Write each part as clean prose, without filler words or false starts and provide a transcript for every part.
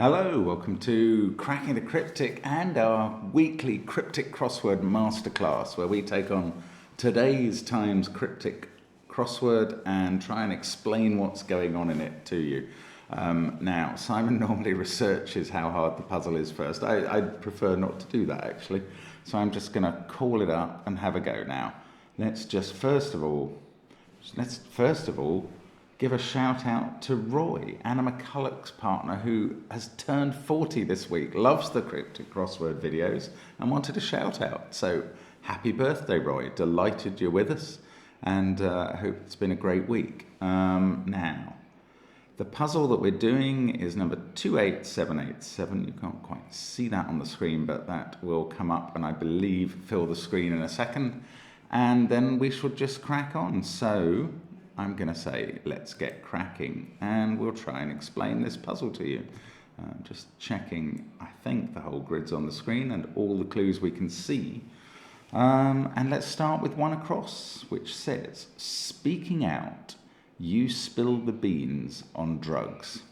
Hello, welcome to Cracking the Cryptic and our weekly Cryptic crossword masterclass, where we take on today's Times Cryptic crossword and try and explain what's going on in it to you. Now, Simon normally researches how hard the puzzle is first. I'd prefer not to do that, actually. So I'm just going to call it up and have a go now. Let's first of all, give a shout out to Roy, Anna McCulloch's partner, who has turned 40 this week, loves the Cryptic crossword videos and wanted a shout out. So happy birthday, Roy. Delighted you're with us, and I hope it's been a great week. Now, the puzzle that we're doing is number 28787. You can't quite see that on the screen, but that will come up and I believe fill the screen in a second. And then we should just crack on. So I'm going to say, let's get cracking, and we'll try and explain this puzzle to you. Just checking, I think the whole grid's on the screen and all the clues we can see. And let's start with one across, which says, speaking out, you spill the beans on drugs.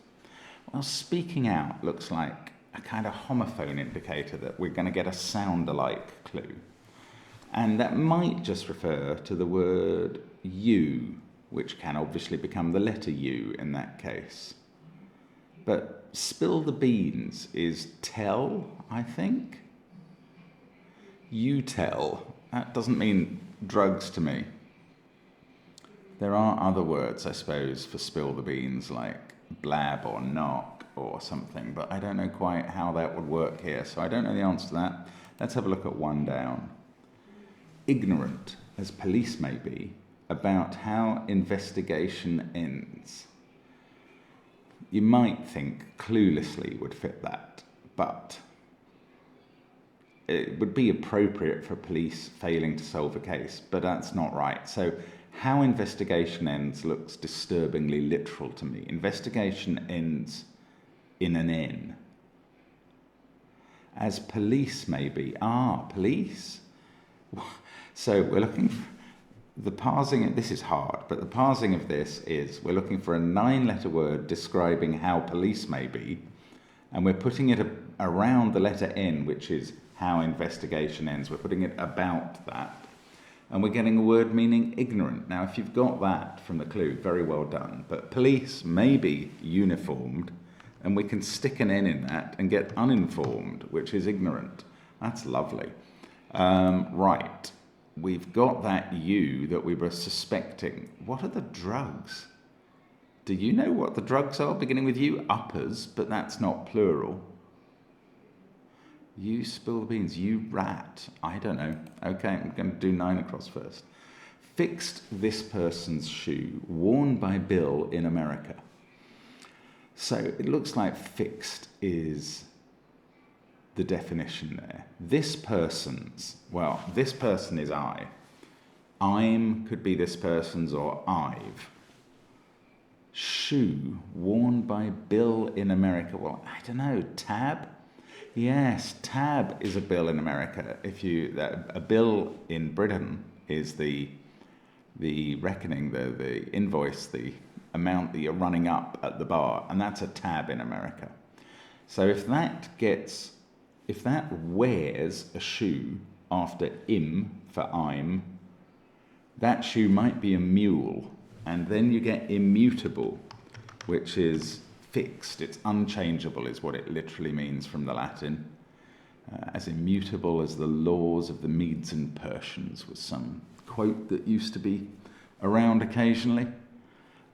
Well, speaking out looks like a kind of homophone indicator that we're going to get a sound-alike clue. And that might just refer to the word you, which can obviously become the letter U in that case. But spill the beans is tell, I think. You tell. That doesn't mean drugs to me. There are other words, I suppose, for spill the beans, like blab or knock or something, but I don't know quite how that would work here, so I don't know the answer to that. Let's have a look at one down. Ignorant, as police may be, about how investigation ends. You might think cluelessly would fit that, but it would be appropriate for police failing to solve a case, but that's not right. So how investigation ends looks disturbingly literal to me. Investigation ends in an N. As police may be. Police. So we're looking for the parsing. This is hard, but the parsing of this is we're looking for a 9-letter word describing how police may be, and we're putting it around the letter N, which is how investigation ends. We're putting it about that, and we're getting a word meaning ignorant. Now, if you've got that from the clue, very well done. But police may be uniformed, and we can stick an N in that and get uninformed, which is ignorant. That's lovely. Right. We've got that U that we were suspecting. What are the drugs? Do you know what the drugs are beginning with U? Uppers, but that's not plural. You spill the beans. You rat. I don't know. Okay, I'm going to do 9 across first. Fixed this person's shoe, worn by Bill in America. So it looks like fixed is the definition there. This person is I. I'm could be this person's or I've. Shoe worn by Bill in America. Well, I don't know. Tab? Yes, tab is a bill in America. A bill in Britain is the reckoning, the invoice, the amount that you're running up at the bar, and that's a tab in America. So if that wears a shoe after im for I'm, that shoe might be a mule, and then you get immutable, which is fixed. It's unchangeable is what it literally means from the Latin. As immutable as the laws of the Medes and Persians was some quote that used to be around occasionally.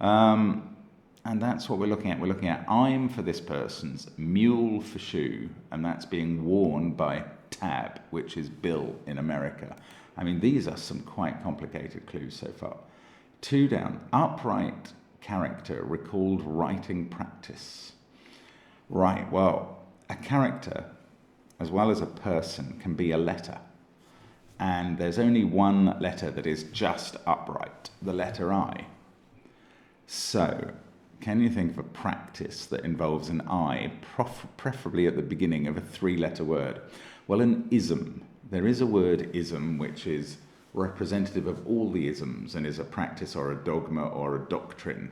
And that's what we're looking at. We're looking at I'm for this person's, mule for shoe, and that's being worn by tab, which is Bill in America. I mean, these are some quite complicated clues so far. 2 down. Upright character recalled writing practice. Right, well, a character, as well as a person, can be a letter. And there's only one letter that is just upright, the letter I. So, can you think of a practice that involves an I, preferably at the beginning of a 3-letter word? Well, an ism. There is a word ism which is representative of all the isms and is a practice or a dogma or a doctrine.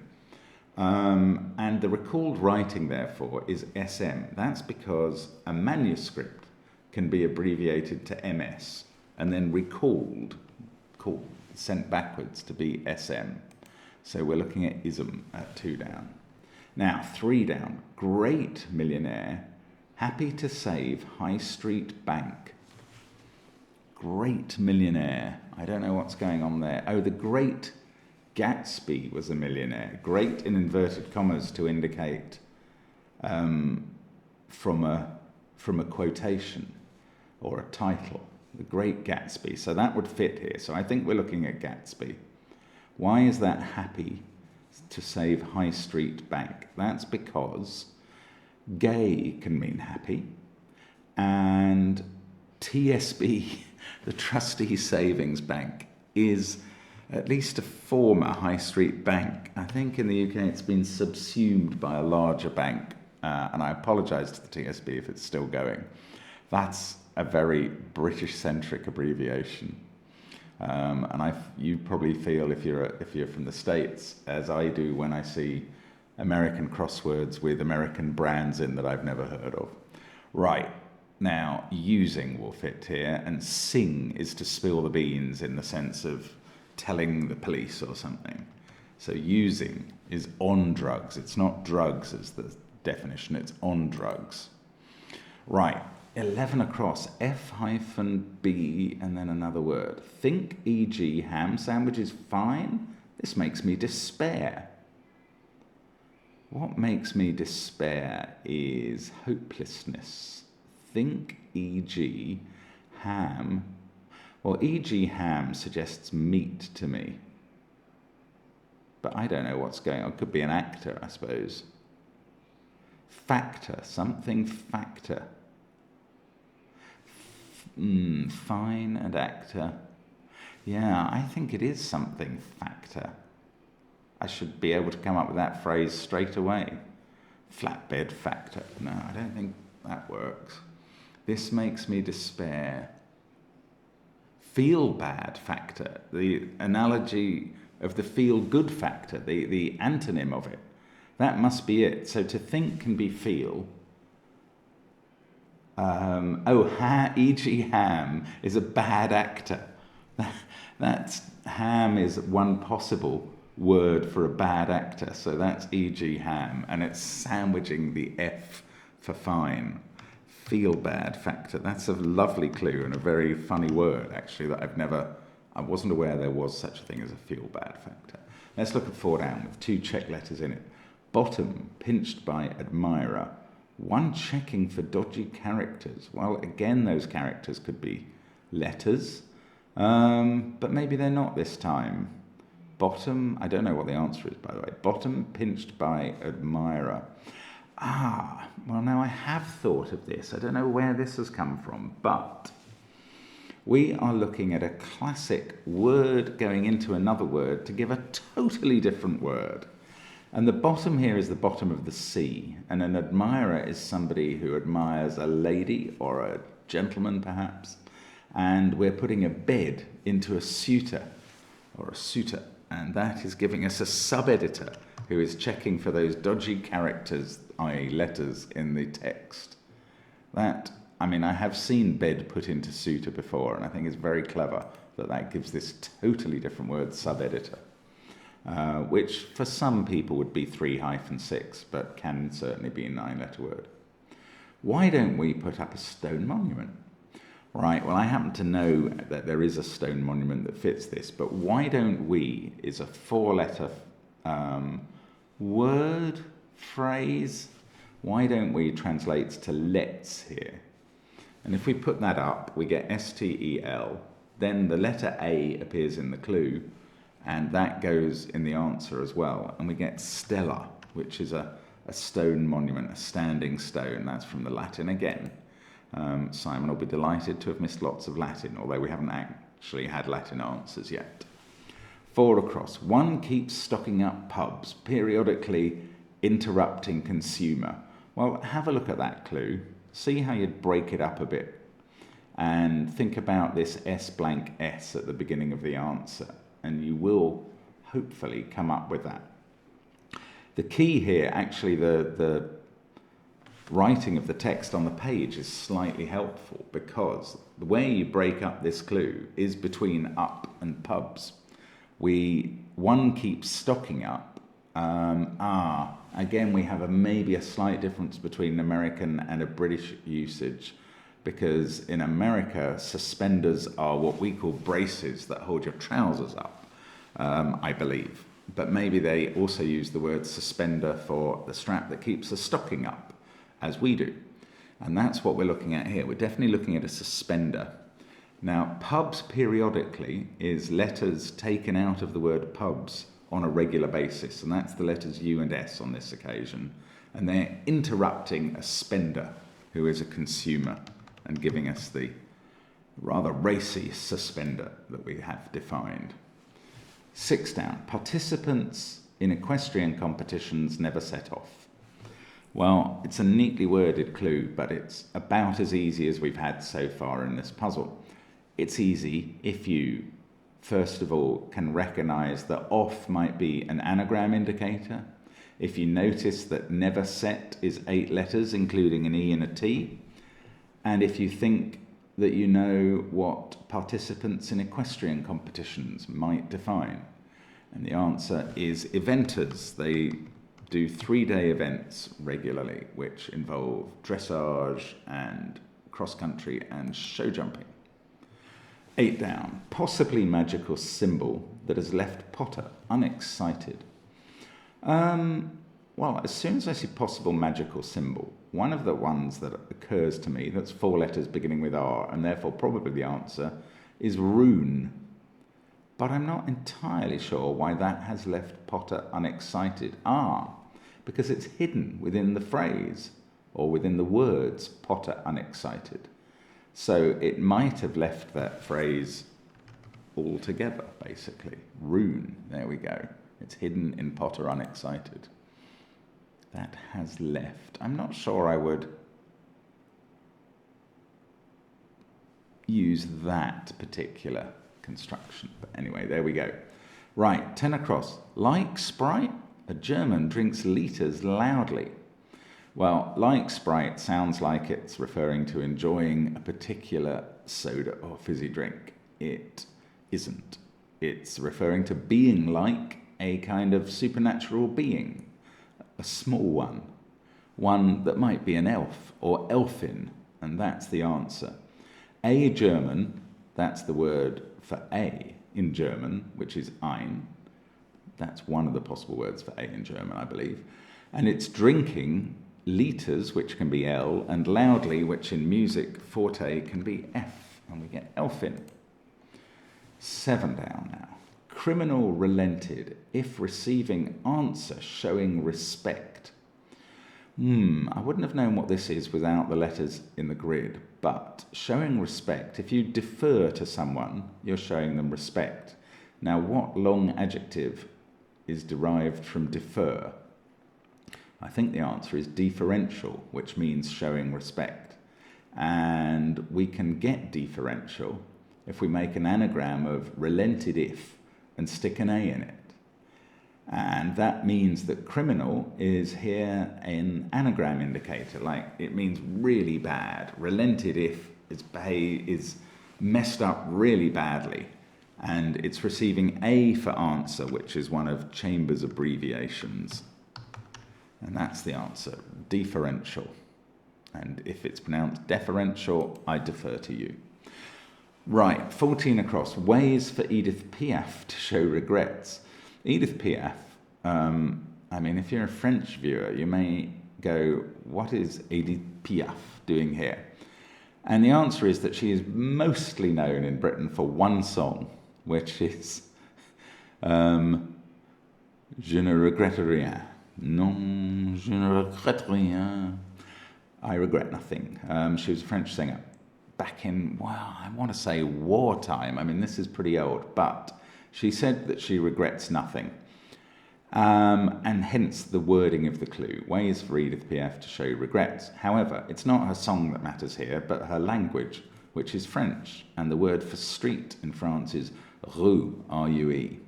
And the recalled writing, therefore, is SM. That's because a manuscript can be abbreviated to MS and then recalled, sent backwards to be SM. So we're looking at ism at 2 down. Now, 3 down. Great millionaire, happy to save High Street Bank. Great millionaire. I don't know what's going on there. Oh, the Great Gatsby was a millionaire. Great in inverted commas to indicate from a quotation or a title. The Great Gatsby. So that would fit here. So I think we're looking at Gatsby. Why is that happy to save High Street Bank? That's because gay can mean happy, and TSB, the Trustee Savings Bank, is at least a former high street bank. I think in the UK it's been subsumed by a larger bank, and I apologise to the TSB if it's still going. That's a very British-centric abbreviation. And you probably feel if you're from the States, as I do when I see American crosswords with American brands in that I've never heard of. Right, now using will fit here, and sing is to spill the beans in the sense of telling the police or something. So using is on drugs. It's not drugs as the definition, it's on drugs. Right. 11 across, F-B and then another word. Think, e.g. ham sandwich is fine? This makes me despair. What makes me despair is hopelessness. Think, e.g. ham. Well, e.g. ham suggests meat to me. But I don't know what's going on. It could be an actor, I suppose. Factor, something factor. Fine and actor. Yeah, I think it is something factor. I should be able to come up with that phrase straight away. Flatbed factor. No, I don't think that works. This makes me despair. Feel bad factor. The analogy of the feel good factor, the antonym of it. That must be it. So to think can be feel. E.g. Ham is a bad actor. That's ham is one possible word for a bad actor. So that's E.g. Ham, and it's sandwiching the F for fine. Feel bad factor. That's a lovely clue and a very funny word, actually, that I wasn't aware there was such a thing as a feel bad factor. Let's look at 4 down with 2 check letters in it. Bottom, pinched by admirer. 1 checking for dodgy characters. Well, again, those characters could be letters, but maybe they're not this time. Bottom, I don't know what the answer is, by the way. Bottom, pinched by admirer. Well, now I have thought of this. I don't know where this has come from, but we are looking at a classic word going into another word to give a totally different word. And the bottom here is the bottom of the sea, and an admirer is somebody who admires a lady or a gentleman, perhaps, and we're putting a bed into a suitor or a suitor, and that is giving us a sub-editor who is checking for those dodgy characters, i.e. letters, in the text. I have seen bed put into suitor before, and I think it's very clever that gives this totally different word, sub-editor. Which for some people would be 3-6, but can certainly be a 9-letter word. Why don't we put up a stone monument? Right, well, I happen to know that there is a stone monument that fits this, but why don't we is a 4-letter word, phrase. Why don't we translates to let's here? And if we put that up, we get STEL, then the letter A appears in the clue, and that goes in the answer as well. And we get stela, which is a stone monument, a standing stone. That's from the Latin again. Simon will be delighted to have missed lots of Latin, although we haven't actually had Latin answers yet. 4 across. 1 keeps stocking up pubs, periodically interrupting consumer. Well, have a look at that clue. See how you'd break it up a bit. And think about this S blank S at the beginning of the answer. And you will hopefully come up with that. The key here, actually, the writing of the text on the page is slightly helpful, because the way you break up this clue is between up and pubs. One keeps stocking up. Again, we have maybe a slight difference between an American and a British usage, because in America, suspenders are what we call braces that hold your trousers up, I believe. But maybe they also use the word suspender for the strap that keeps the stocking up, as we do. And that's what we're looking at here. We're definitely looking at a suspender. Now, pubs periodically is letters taken out of the word pubs on a regular basis, and that's the letters U and S on this occasion. And they're interrupting a spender, who is a consumer, and giving us the rather racy suspender that we have defined. 6 down, participants in equestrian competitions never set off. Well, it's a neatly worded clue, but it's about as easy as we've had so far in this puzzle. It's easy if you, first of all, can recognize that off might be an anagram indicator. If you notice that never set is 8 letters, including an E and a T. And if you think that you know what participants in equestrian competitions might define. And the answer is eventers. They do 3-day events regularly, which involve dressage and cross-country and show jumping. 8 down, possibly magical symbol that has left Potter unexcited. Well, as soon as I see possible magical symbol, one of the ones that occurs to me that's 4 letters beginning with R, and therefore probably the answer, is rune. But I'm not entirely sure why that has left Potter unexcited. Because it's hidden within the phrase, or within the words, Potter unexcited. So it might have left that phrase altogether, basically. Rune, there we go. It's hidden in Potter unexcited. That has left. I'm not sure I would use that particular construction. But anyway, there we go. Right, 10 across. Like Sprite, a German drinks liters loudly. Well, like Sprite sounds like it's referring to enjoying a particular soda or fizzy drink. It isn't. It's referring to being like a kind of supernatural being. A small one that might be an elf or elfin, and that's the answer. A German, that's the word for a in German, which is ein. That's one of the possible words for a in German, I believe. And it's drinking liters, which can be L, and loudly, which in music, forte, can be F, and we get elfin. 7 down now. Criminal relented if receiving answer showing respect. I wouldn't have known what this is without the letters in the grid, but showing respect, if you defer to someone, you're showing them respect. Now, what long adjective is derived from defer? I think the answer is deferential, which means showing respect. And we can get deferential if we make an anagram of relented if and stick an A in it. And that means that criminal is here an anagram indicator, like it means really bad. Relented if is messed up really badly. And it's receiving A for answer, which is one of Chambers' abbreviations. And that's the answer, deferential. And if it's pronounced deferential, I defer to you. Right, 14 across. Ways for Edith Piaf to show regrets. Edith Piaf, if you're a French viewer, you may go, what is Edith Piaf doing here? And the answer is that she is mostly known in Britain for one song, which is Je ne regrette rien. Non, je ne regrette rien. I regret nothing. She was a French singer. Back in, I want to say wartime. This is pretty old, but she said that she regrets nothing. And hence the wording of the clue. Ways for Edith Piaf to show regrets. However, it's not her song that matters here, but her language, which is French. And the word for street in France is rue, R-U-E.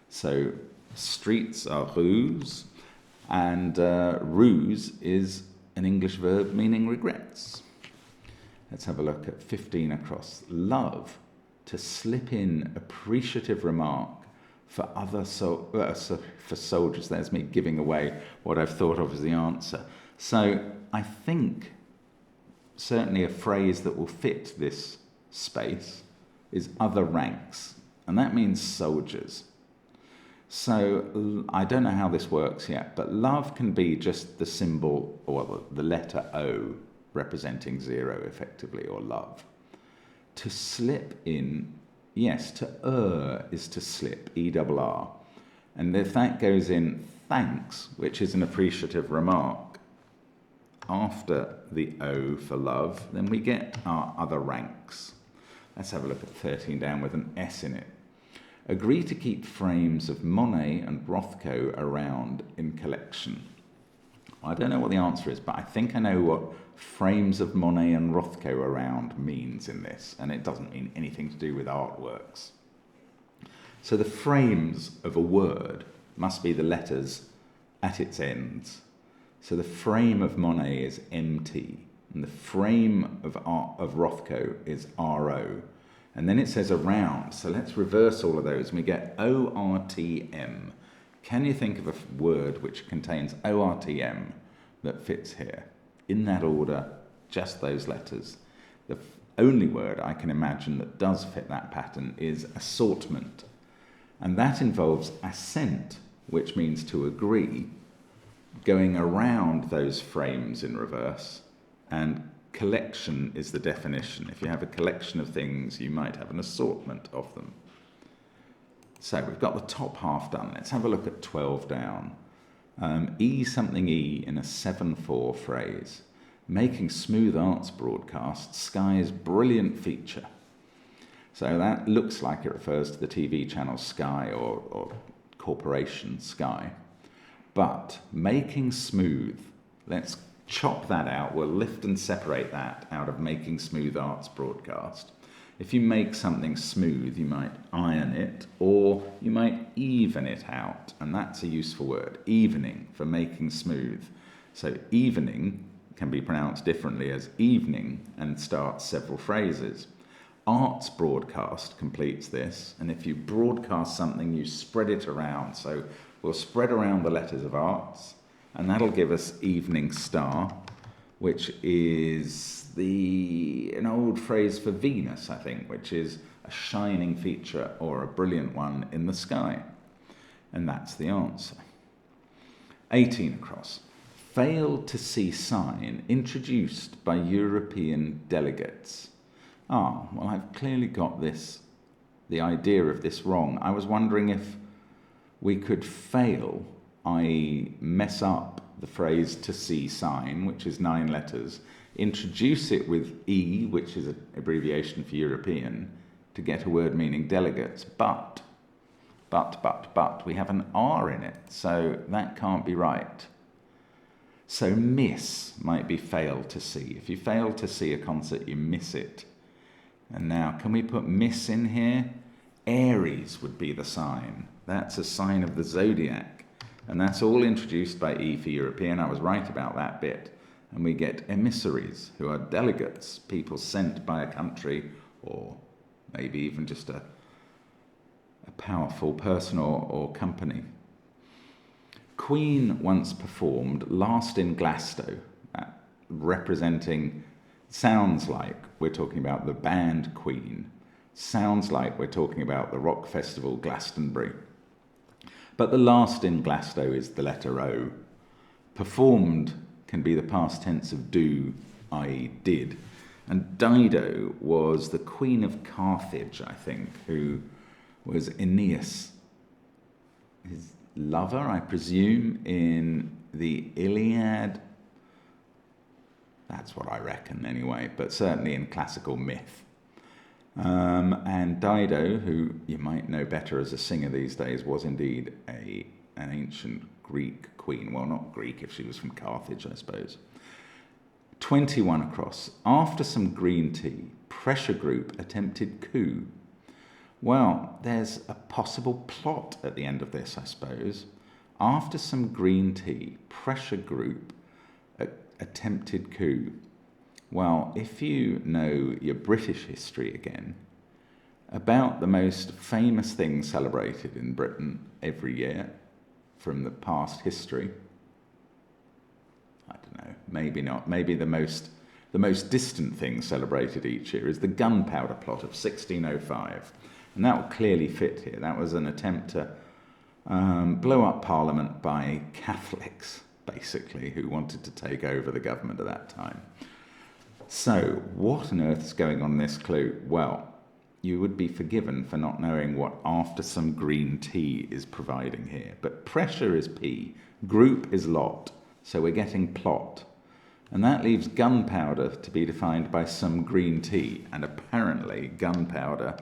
So streets are rues, And ruse is an English verb meaning regrets. Let's have a look at 15 across. Love, to slip in appreciative remark for for soldiers. There's me giving away what I've thought of as the answer. So I think certainly a phrase that will fit this space is other ranks, and that means soldiers. So I don't know how this works yet, but love can be just the symbol, or the letter O, representing 0 effectively, or love. To slip in, yes, to is to slip, E-R-R. And if that goes in thanks, which is an appreciative remark, after the O for love, then we get our other ranks. Let's have a look at 13 down with an S in it. Agree to keep frames of Monet and Rothko around in collection. I don't know what the answer is, but I think I know what frames of Monet and Rothko around means in this, and it doesn't mean anything to do with artworks. So the frames of a word must be the letters at its ends. So the frame of Monet is MT, and the frame of Rothko is RO. And then it says around, so let's reverse all of those, and we get ORTM. Can you think of a word which contains ORTM that fits here? In that order, just those letters. The only word I can imagine that does fit that pattern is assortment. And that involves assent, which means to agree, going around those frames in reverse, and collection is the definition. If you have a collection of things, you might have an assortment of them. So we've got the top half done. Let's have a look at 12 down. E something E in a 7/4 phrase. Making smooth arts broadcast Sky's brilliant feature. So that looks like it refers to the TV channel Sky or corporation Sky. But making smooth, let's chop that out. We'll lift and separate that out of making smooth arts broadcast. If you make something smooth, you might iron it, or you might even it out, and that's a useful word, evening, for making smooth. So evening can be pronounced differently as evening and starts several phrases. Arts broadcast completes this, and if you broadcast something, you spread it around. So we'll spread around the letters of arts, and that'll give us evening star, which is an old phrase for Venus, I think, which is a shining feature or a brilliant one in the sky. And that's the answer. 18 across. Failed to see sign introduced by European delegates. Well, I've clearly got the idea of this wrong. I was wondering if we could fail, i.e. mess up the phrase to see sign, which is 9 letters, introduce it with E, which is an abbreviation for European, to get a word meaning delegates, but, we have an R in it, so that can't be right. So miss might be fail to see. If you fail to see a concert, you miss it. And now, can we put miss in here? Aries would be the sign. That's a sign of the zodiac. And that's all introduced by E for European. I was right about that bit. And we get emissaries, who are delegates, people sent by a country, or maybe even just a powerful person or company. Queen once performed Last in Glasgow, representing, sounds like we're talking about the band Queen, sounds like we're talking about the rock festival Glastonbury. But the last in Glasgow is the letter O. Performed can be the past tense of do, i.e. did. And Dido was the queen of Carthage, I think, who was Aeneas, his lover, I presume, in the Iliad. That's what I reckon anyway, but certainly in classical myth. And Dido, who you might know better as a singer these days, was indeed an ancient Greek queen. Well, not Greek if she was from Carthage, I suppose. 21 across. After some green tea, pressure group attempted coup. Well, there's a possible plot at the end of this, I suppose. After some green tea, pressure group attempted coup. Well, if you know your British history again, about the most famous thing celebrated in Britain every year from the past history, I don't know, maybe not, maybe the most distant thing celebrated each year is the gunpowder plot of 1605. And that will clearly fit here. That was an attempt to blow up Parliament by Catholics, basically, who wanted to take over the government at that time. So, what on earth is going on in this clue? Well, you would be forgiven for not knowing what after some green tea is providing here. But pressure is P, group is lot, so we're getting plot. And that leaves gunpowder to be defined by some green tea. And apparently gunpowder,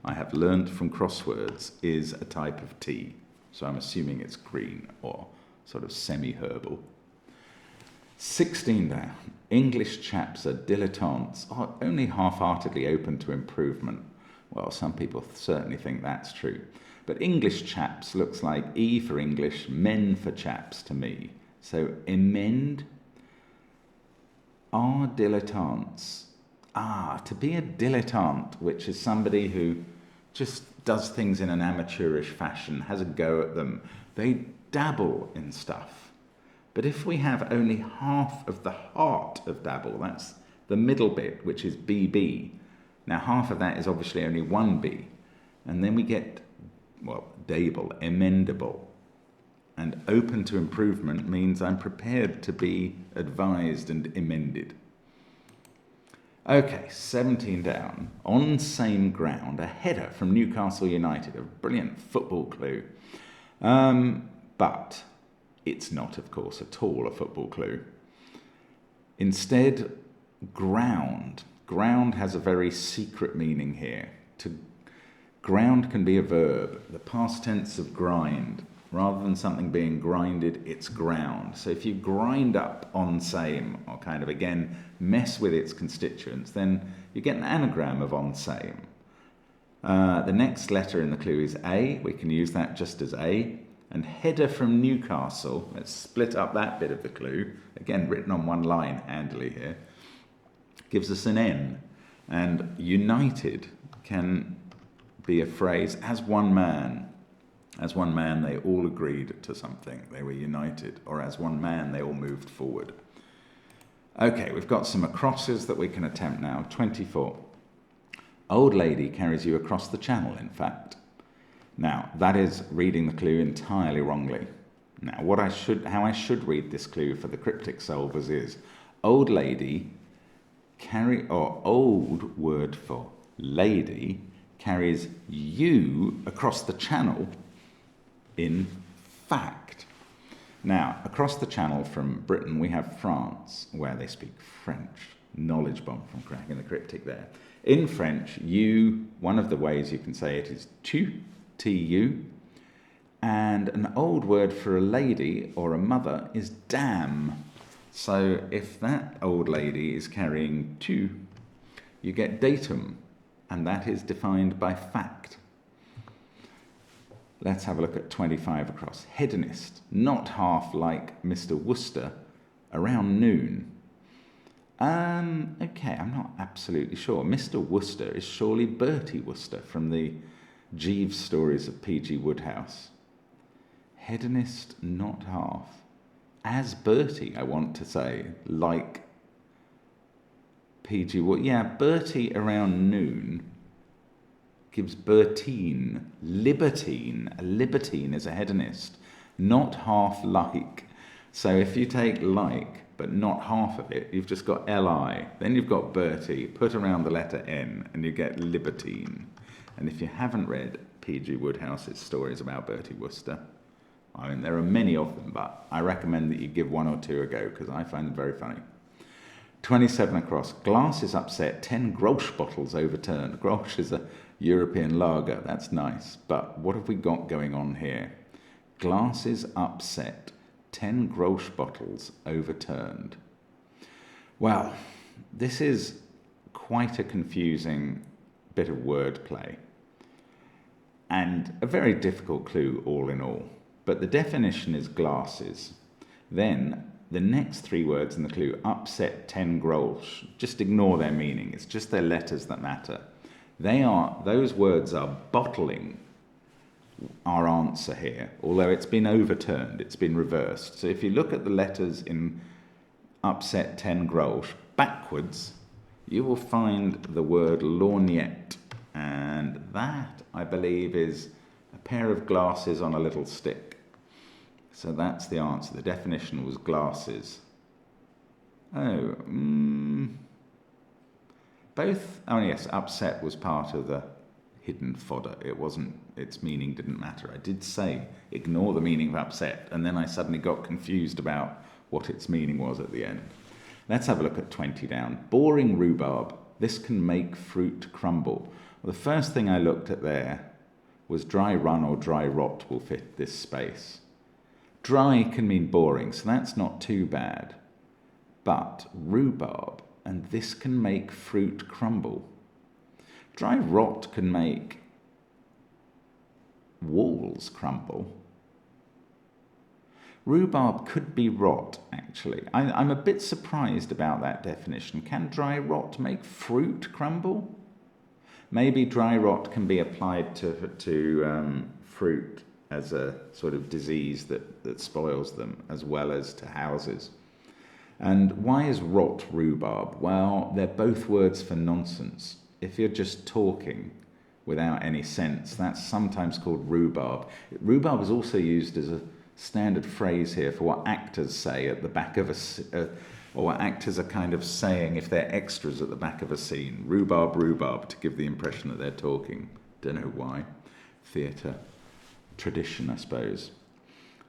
I have learnt from crosswords, is a type of tea. So I'm assuming it's green or sort of semi-herbal. 16 down. English chaps are dilettantes, or only half-heartedly open to improvement. Well, some people certainly think that's true. But English chaps looks like E for English, men for chaps to me. So emend. Are dilettantes. To be a dilettante, which is somebody who just does things in an amateurish fashion, has a go at them. They dabble in stuff. But if we have only half of the heart of dabble, that's the middle bit, which is BB. Now, half of that is obviously only one B. And then we get, well, dable, emendable. And open to improvement means I'm prepared to be advised and amended. Okay, 17 down. On same ground, a header from Newcastle United, a brilliant football clue. But it's not, of course, at all a football clue. Instead, ground. Ground has a very secret meaning here. Ground can be a verb, the past tense of grind. Rather than something being grinded, it's ground. So if you grind up on same, or kind of, again, mess with its constituents, then you get an anagram of on same. The next letter in the clue is A. We can use that just as A. And header from Newcastle, let's split up that bit of the clue, again, written on one line handily here, gives us an N. And united can be a phrase, as one man. As one man, they all agreed to something. They were united. Or as one man, they all moved forward. Okay, we've got some acrosses that we can attempt now. 24. Old lady carries you across the channel, in fact. Now, that is reading the clue entirely wrongly. Now, how I should read this clue for the cryptic solvers is old lady old word for lady carries you across the channel. In fact. Now, across the channel from Britain, we have France, where they speak French. Knowledge bomb from cracking the cryptic there. In French, you, one of the ways you can say it is tu, T-U, and an old word for a lady or a mother is dam. So if that old lady is carrying tu, you get datum, and that is defined by fact. Let's have a look at 25 across. Hedonist, not half like Mr. Worcester, around noon. Okay, I'm not absolutely sure. Mr. Worcester is surely Bertie Worcester from the Jeeves stories of P.G. Wodehouse. Hedonist, not half. As Bertie, I want to say, like P.G. Wood. Yeah, Bertie around noon gives Bertine, libertine. A libertine is a hedonist, not half like. So if you take like, but not half of it, you've just got Li. Then you've got Bertie, put around the letter N, and you get libertine. And if you haven't read P.G. Wodehouse's stories about Bertie Worcester, I mean, there are many of them, but I recommend that you give one or two a go, because I find them very funny. 27 across. Glasses upset, 10 Grolsch bottles overturned. Grolsch is a European lager, that's nice. But what have we got going on here? Glasses upset, 10 Grolsch bottles overturned. Well, this is quite a confusing bit of wordplay. And a very difficult clue all in all. but the definition is glasses. Then the next 3 words in the clue, upset 10 grosch, just ignore their meaning. It's just their letters that matter. Those words are bottling our answer here, although it's been overturned, it's been reversed. So if you look at the letters in upset 10 grosch backwards, you will find the word lorgnette, and that, I believe, is a pair of glasses on a little stick. So that's the answer. The definition was glasses. Yes, upset was part of the hidden fodder. It wasn't, its meaning didn't matter. I did say, ignore the meaning of upset, and then I suddenly got confused about what its meaning was at the end. Let's have a look at 20 down. Boring rhubarb. This can make fruit crumble. Well, the first thing I looked at there was dry run or dry rot will fit this space. Dry can mean boring, so that's not too bad. But rhubarb, and this can make fruit crumble. Dry rot can make walls crumble. Rhubarb could be rot, actually. I'm a bit surprised about that definition. Can dry rot make fruit crumble? Maybe dry rot can be applied to fruit as a sort of disease that spoils them, as well as to houses. And why is rot rhubarb? Well, they're both words for nonsense. If you're just talking without any sense, that's sometimes called rhubarb. Rhubarb is also used as a standard phrase here for what actors say at the back of or what actors are kind of saying if they're extras at the back of a scene. Rhubarb, rhubarb, to give the impression that they're talking. Don't know why. Theatre tradition, I suppose.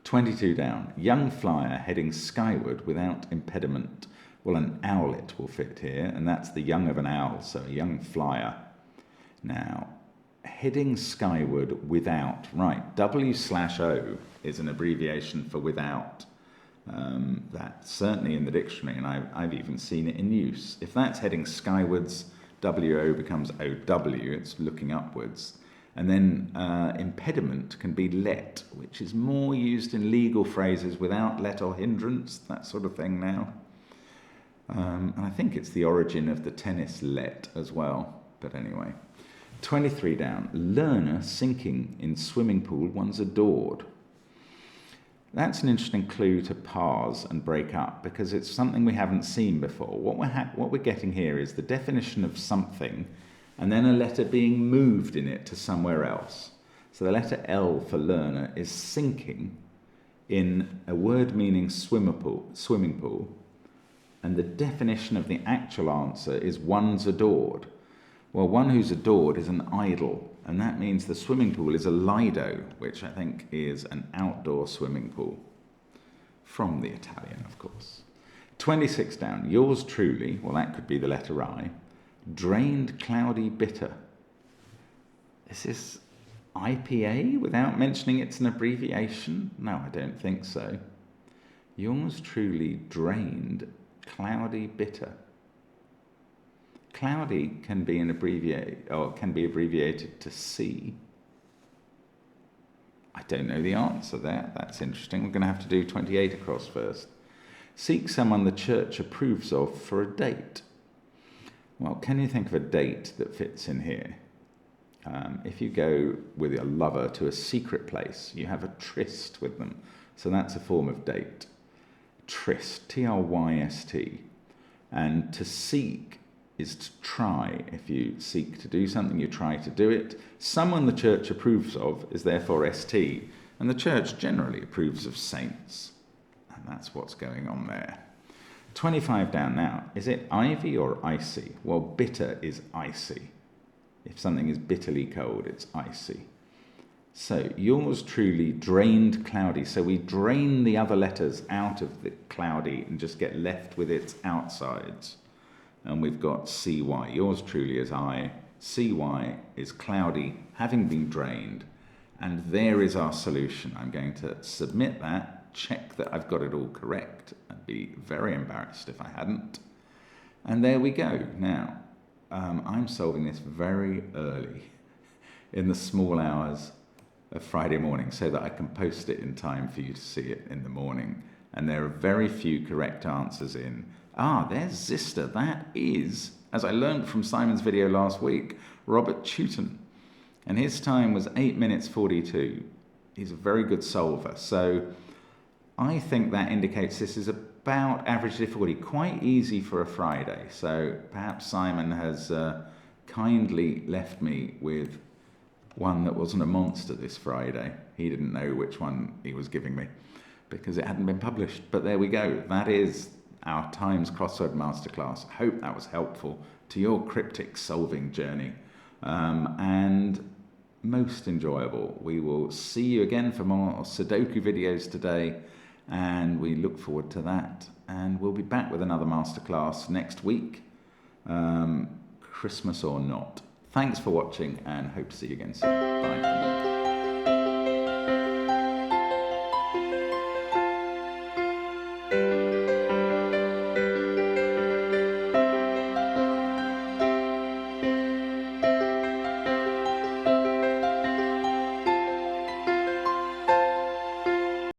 22 down. Young flyer heading skyward without impediment. Well, an owlet will fit here, and that's the young of an owl, so a young flyer. Now, heading skyward without. Right, W/O is an abbreviation for without. That's certainly in the dictionary, and I've even seen it in use. If that's heading skywards, WO becomes OW, it's looking upwards. And then impediment can be let, which is more used in legal phrases, without let or hindrance, that sort of thing now. And I think it's the origin of the tennis let as well. But anyway, 23 down. Learner sinking in swimming pool one's adored. That's an interesting clue to pause and break up, because it's something we haven't seen before. What we're getting here is the definition of something, and then a letter being moved in it to somewhere else. So the letter L for learner is sinking in a word meaning swimming pool, and the definition of the actual answer is one's adored. Well, one who's adored is an idol, and that means the swimming pool is a lido, which I think is an outdoor swimming pool. From the Italian, of course. 26 down. Yours truly, well, that could be the letter I. Drained, cloudy, bitter. Is this IPA without mentioning it's an abbreviation? No, I don't think so. Yours truly, drained, cloudy, bitter. Cloudy can be abbreviated to C. I don't know the answer there. That's interesting. We're going to have to do 28 across first. Seek someone the church approves of for a date. Well, can you think of a date that fits in here? If you go with your lover to a secret place, you have a tryst with them. So that's a form of date. Tryst, T-R-Y-S-T. And to seek is to try. If you seek to do something, you try to do it. Someone the church approves of is therefore ST. And the church generally approves of saints. And that's what's going on there. 25 down now. Is it ivy or icy? Well, bitter is icy. If something is bitterly cold, it's icy. So, yours truly, drained, cloudy. So we drain the other letters out of the cloudy and just get left with its outsides. And we've got CY. Yours truly is I. CY is cloudy, having been drained. And there is our solution. I'm going to submit that, check that I've got it all correct. I'd be very embarrassed if I hadn't. And there we go. Now, I'm solving this very early in the small hours of Friday morning so that I can post it in time for you to see it in the morning. And there are very few correct answers in. There's Zister. That is, as I learned from Simon's video last week, Robert Chewton. And his time was 8 minutes 42. He's a very good solver. So I think that indicates this is about average difficulty, quite easy for a Friday. So perhaps Simon has kindly left me with one that wasn't a monster this Friday. He didn't know which one he was giving me because it hadn't been published. But there we go. That is our Times Crossword Masterclass. I hope that was helpful to your cryptic solving journey and most enjoyable. We will see you again for more Sudoku videos today, and we look forward to that. And we'll be back with another masterclass next week, Christmas or not. Thanks for watching, and hope to see you again soon. Bye.